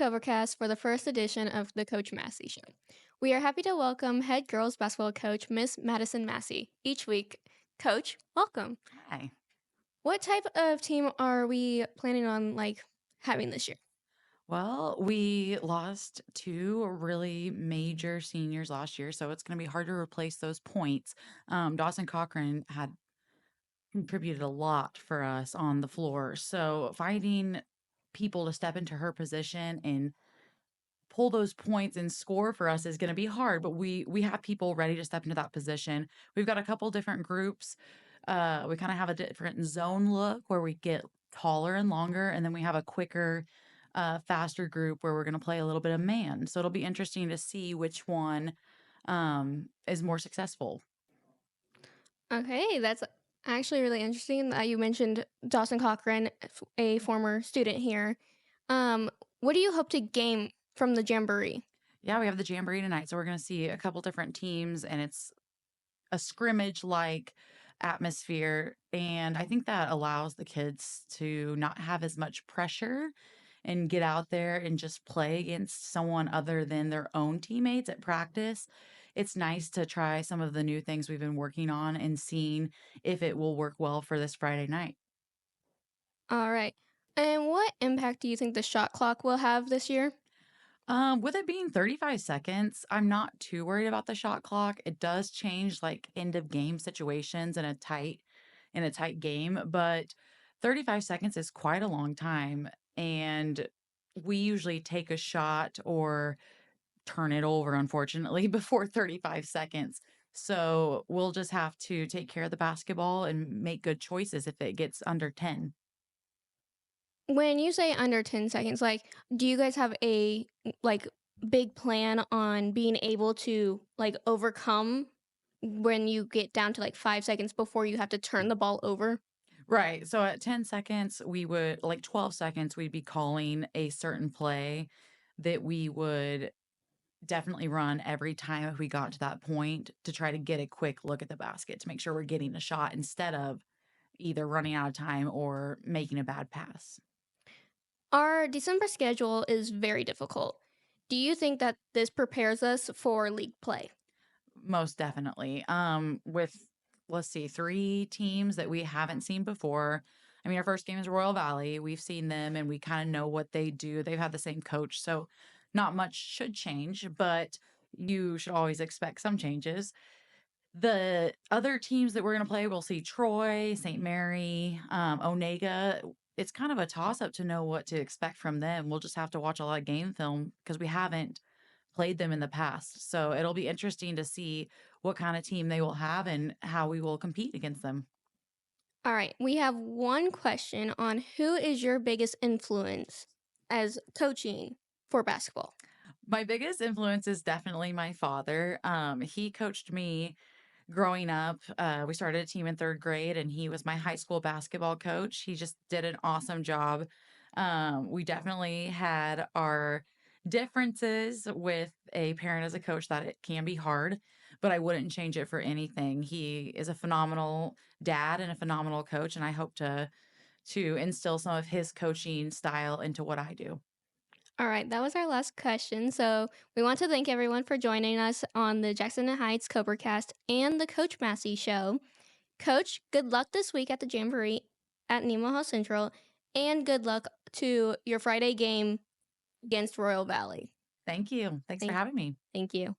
Cobra Cast for the first edition of the Coach Massey Show. We are happy to welcome head girls basketball coach Miss Madison Massey. Each week, Coach, welcome. Hi. What type of team are we planning on having this year? Well, we lost two really major seniors last year, so it's going to be hard to replace those points. Dawson Cochran had contributed a lot for us on the floor, so finding people to step into her position and pull those points and score for us is going to be hard. But we have people ready to step into that position. We've got a couple different groups. We kind of have a different zone look where we get taller and longer, and then we have a quicker faster group where we're going to play a little bit of man. So it'll be interesting to see which one is more successful. Okay, that's actually really interesting that you mentioned Dawson Cochran, a former student here. What do you hope to gain from the Jamboree? Yeah, we have the Jamboree tonight. So we're going to see a couple different teams, and it's a scrimmage like atmosphere. And I think that allows the kids to not have as much pressure and get out there and just play against someone other than their own teammates at practice. It's nice to try some of the new things we've been working on and seeing if it will work well for this Friday night. All right. And what impact do you think the shot clock will have this year? With it being 35 seconds, I'm not too worried about the shot clock. It does change like end of game situations in a tight game, but 35 seconds is quite a long time. And we usually take a shot or turn it over, unfortunately, before 35 seconds. So we'll just have to take care of the basketball and make good choices if it gets under 10. When you say under 10 seconds, do you guys have a like big plan on being able to overcome when you get down to 5 seconds before you have to turn the ball over? Right. So at 10 seconds, we would, like 12 seconds, we'd be calling a certain play that we would definitely run every time if we got to that point to try to get a quick look at the basket to make sure we're getting a shot instead of either running out of time or making a bad pass. Our December schedule is very difficult. Do you think that this prepares us for league play? Most definitely. With let's see, three teams that we haven't seen before. I mean, our first game is Royal Valley. We've seen them and we kind of know what they do. They've had the same coach, so not much should change, but you should always expect some changes. The other teams that we're going to play, we'll see Troy, St. Mary, Onega. It's kind of a toss up to know what to expect from them. We'll just have to watch a lot of game film because we haven't played them in the past. So it'll be interesting to see what kind of team they will have and how we will compete against them. All right, we have one question on who is your biggest influence as coaching for basketball? My biggest influence is definitely my father. He coached me growing up. We started a team in third grade, and he was my high school basketball coach. He just did an awesome job. We definitely had our differences with a parent as a coach that it can be hard, but I wouldn't change it for anything. He is a phenomenal dad and a phenomenal coach, and I hope to instill some of his coaching style into what I do. All right, that was our last question. So we want to thank everyone for joining us on the Jackson Heights Cobra Cast and the Coach Massey Show. Coach, good luck this week at the Jamboree at Nemaha Central, and good luck to your Friday game against Royal Valley. Thank you. Thanks for Thank, having me. thank you.